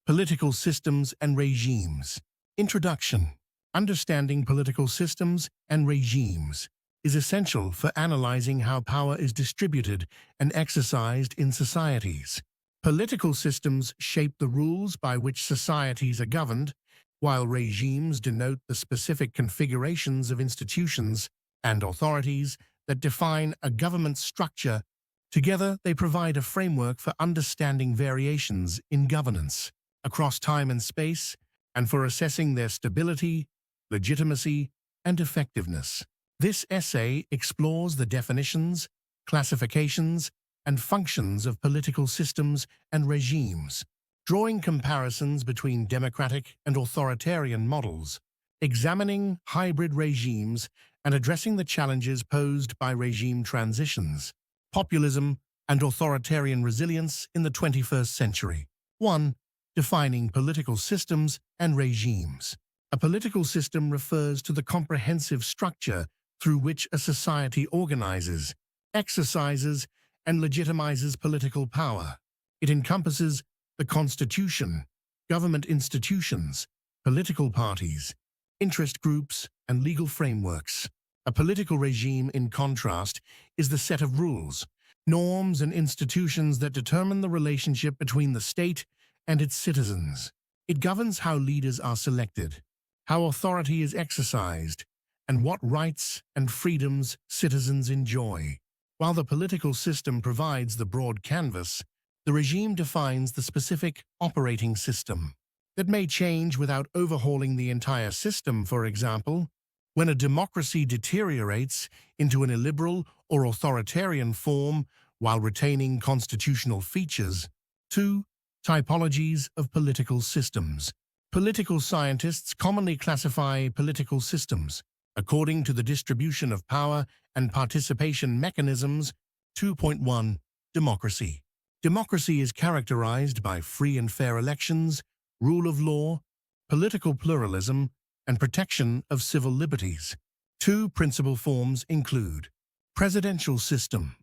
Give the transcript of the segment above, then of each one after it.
Political systems and regimes. Introduction. Understanding political systems and regimes is essential for analyzing how power is distributed and exercised in societies. Political systems shape the rules by which societies are governed, while regimes denote the specific configurations of institutions and authorities that define a government structure. Together, they provide a framework for understanding variations in governance across time and space, and for assessing their stability, legitimacy, and effectiveness. This essay explores the definitions, classifications, and functions of political systems and regimes, drawing comparisons between democratic and authoritarian models, examining hybrid regimes, and addressing the challenges posed by regime transitions, populism, and authoritarian resilience in the 21st century. 1. Defining political systems and regimes. A political system refers to the comprehensive structure through which a society organizes, exercises, and legitimizes political power. It encompasses the constitution, government institutions, political parties, interest groups, and legal frameworks. A political regime, in contrast, is the set of rules, norms, and institutions that determine the relationship between the state and its citizens. It governs how leaders are selected, how authority is exercised, and what rights and freedoms citizens enjoy. While the political system provides the broad canvas, the regime defines the specific operating system. That may change without overhauling the entire system. For example, when a democracy deteriorates into an illiberal or authoritarian form while retaining constitutional features. 2. Typologies of political systems. Political scientists commonly classify political systems according to the distribution of power and participation mechanisms. 2.1. Democracy. Democracy is characterized by free and fair elections, rule of law, political pluralism, and protection of civil liberties. 2 principal forms include presidential system.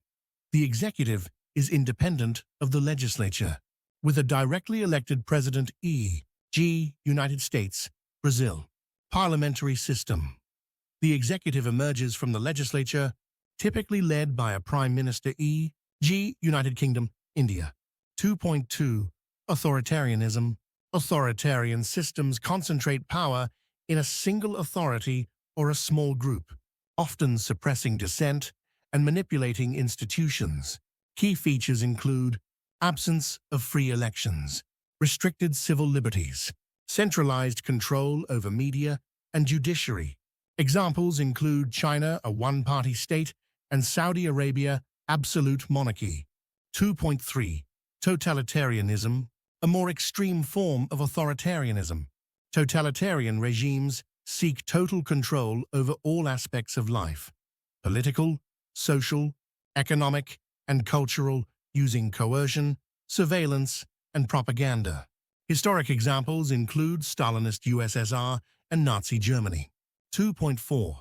The executive is independent of the legislature, with a directly elected president, e.g., United States, Brazil. Parliamentary system. The executive emerges from the legislature, typically led by a prime minister, e.g., United Kingdom, India. 2.2. Authoritarianism. Authoritarian systems concentrate power in a single authority or a small group, often suppressing dissent and manipulating institutions. Key features include absence of free elections, restricted civil liberties, centralized control over media and judiciary. Examples include China, a one-party state, and Saudi Arabia, absolute monarchy. 2.3. Totalitarianism, a more extreme form of authoritarianism. Totalitarian regimes seek total control over all aspects of life, political, social, economic, and cultural, using coercion, surveillance, and propaganda. Historic examples include Stalinist USSR and Nazi Germany. 2.4.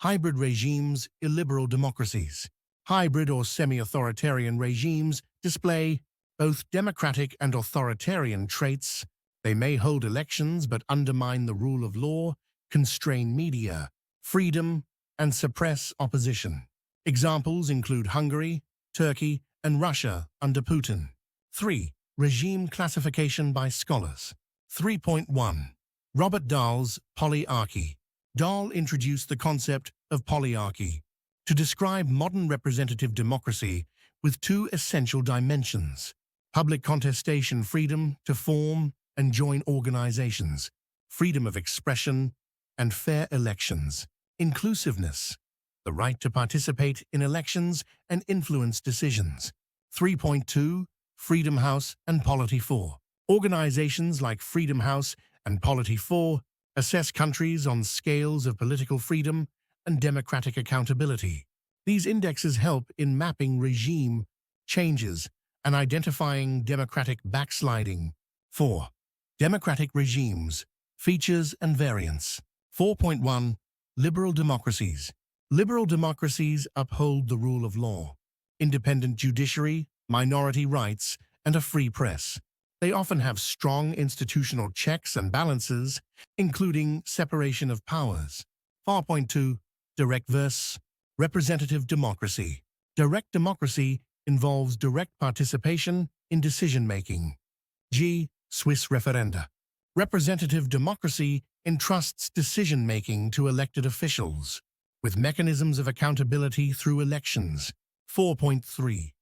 Hybrid regimes, illiberal democracies. Hybrid or semi-authoritarian regimes display both democratic and authoritarian traits. They may hold elections but undermine the rule of law, constrain media, freedom, and suppress opposition. Examples include Hungary, Turkey, and Russia under Putin. 3. Regime classification by scholars. 3.1. Robert Dahl's polyarchy. Dahl introduced the concept of polyarchy to describe modern representative democracy with 2 essential dimensions: public contestation, freedom to form and join organizations, freedom of expression, and fair elections, inclusiveness, the right to participate in elections and influence decisions. 3.2. Freedom House and Polity 4. Organizations like Freedom House and Polity 4 assess countries on scales of political freedom and democratic accountability. These indexes help in mapping regime changes and identifying democratic backsliding. 4. Democratic regimes, features and variants. 4.1. Liberal democracies. Liberal democracies uphold the rule of law, independent judiciary, minority rights, and a free press. They often have strong institutional checks and balances, including separation of powers. 4.2. Direct versus representative democracy. Direct democracy involves direct participation in decision-making. G. Swiss referenda. Representative democracy entrusts decision-making to elected officials, with mechanisms of accountability through elections. 4.3.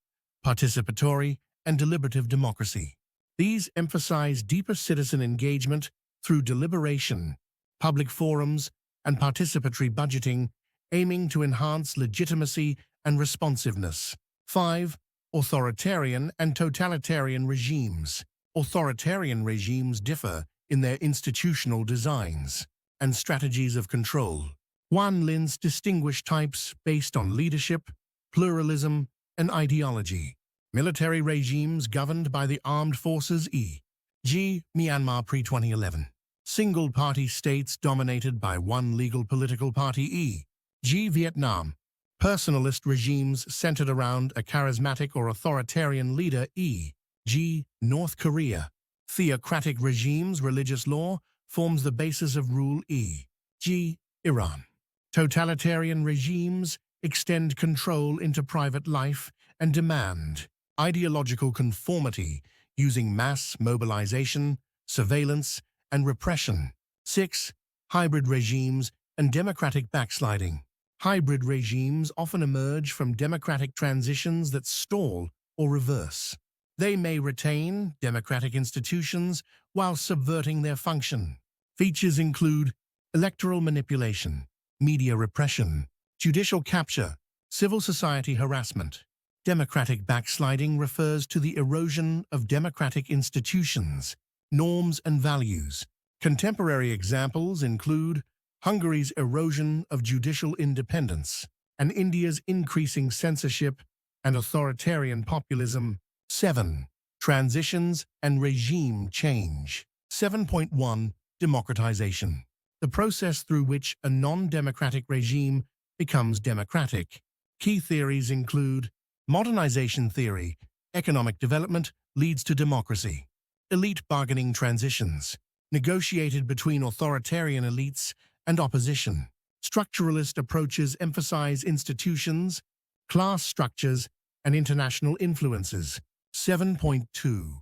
Participatory and deliberative democracy. These emphasize deeper citizen engagement through deliberation, public forums, and participatory budgeting, aiming to enhance legitimacy and responsiveness. 5. Authoritarian and totalitarian regimes. Authoritarian regimes differ in their institutional designs and strategies of control. Wan Lin's distinguished types based on leadership, pluralism, and ideology. Military regimes governed by the armed forces e.g. Myanmar pre-2011. Single-party states dominated by one legal political party e.g. Vietnam. Personalist regimes centered around a charismatic or authoritarian leader e.g. North Korea. Theocratic regimes, religious law, forms the basis of rule e.g. Iran. Totalitarian regimes extend control into private life and demand ideological conformity using mass mobilization, surveillance, and repression. 6. Hybrid regimes and democratic backsliding. Hybrid regimes often emerge from democratic transitions that stall or reverse. They may retain democratic institutions while subverting their function. Features include electoral manipulation, media repression, judicial capture, civil society harassment. Democratic backsliding refers to the erosion of democratic institutions, norms, and values. Contemporary examples include Hungary's erosion of judicial independence and India's increasing censorship and authoritarian populism. 7. Transitions and regime change. 7.1. Democratization. The process through which a non-democratic regime becomes democratic. Key theories include modernization theory. Economic development leads to democracy. Elite bargaining transitions, negotiated between authoritarian elites and opposition. Structuralist approaches emphasize institutions, class structures, and international influences. 7.2.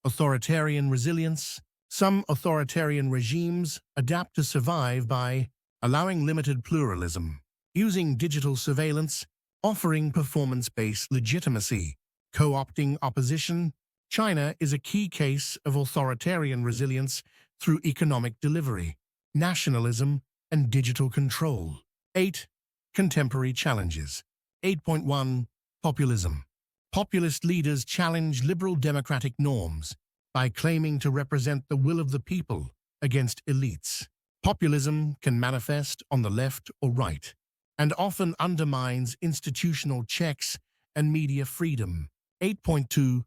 Authoritarian resilience. Some authoritarian regimes adapt to survive by allowing limited pluralism, using digital surveillance, offering performance-based legitimacy, co-opting opposition. China is a key case of authoritarian resilience through economic delivery, nationalism, and digital control. 8. Contemporary challenges. 8.1. Populism. Populist leaders challenge liberal democratic norms by claiming to represent the will of the people against elites. Populism can manifest on the left or right, and often undermines institutional checks and media freedom. 8.2.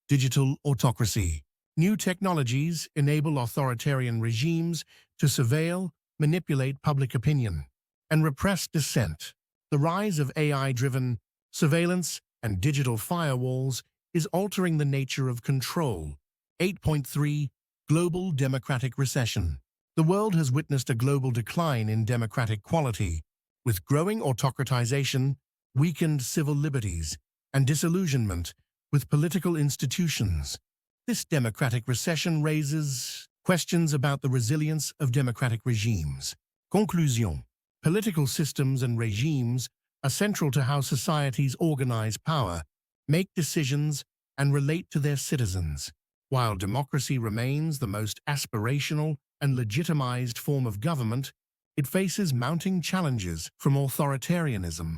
Digital autocracy. New technologies enable authoritarian regimes to surveil, manipulate public opinion, and repress dissent. The rise of AI-driven surveillance and digital firewalls is altering the nature of control. 8.3. Global democratic recession. The world has witnessed a global decline in democratic quality, with growing autocratization, weakened civil liberties, and disillusionment with political institutions. This democratic recession raises questions about the resilience of democratic regimes. Conclusion. Political systems and regimes are central to how societies organize power, make decisions, and relate to their citizens. While democracy remains the most aspirational and legitimized form of government, it faces mounting challenges from authoritarianism,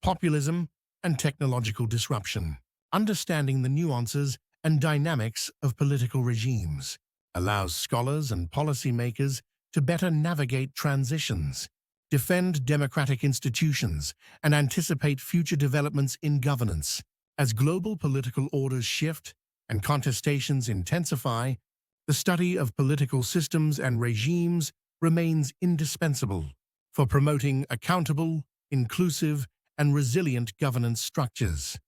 populism, and technological disruption. Understanding the nuances and dynamics of political regimes allows scholars and policymakers to better navigate transitions, defend democratic institutions, and anticipate future developments in governance. As global political orders shift and contestations intensify, the study of political systems and regimes remains indispensable for promoting accountable, inclusive, and resilient governance structures.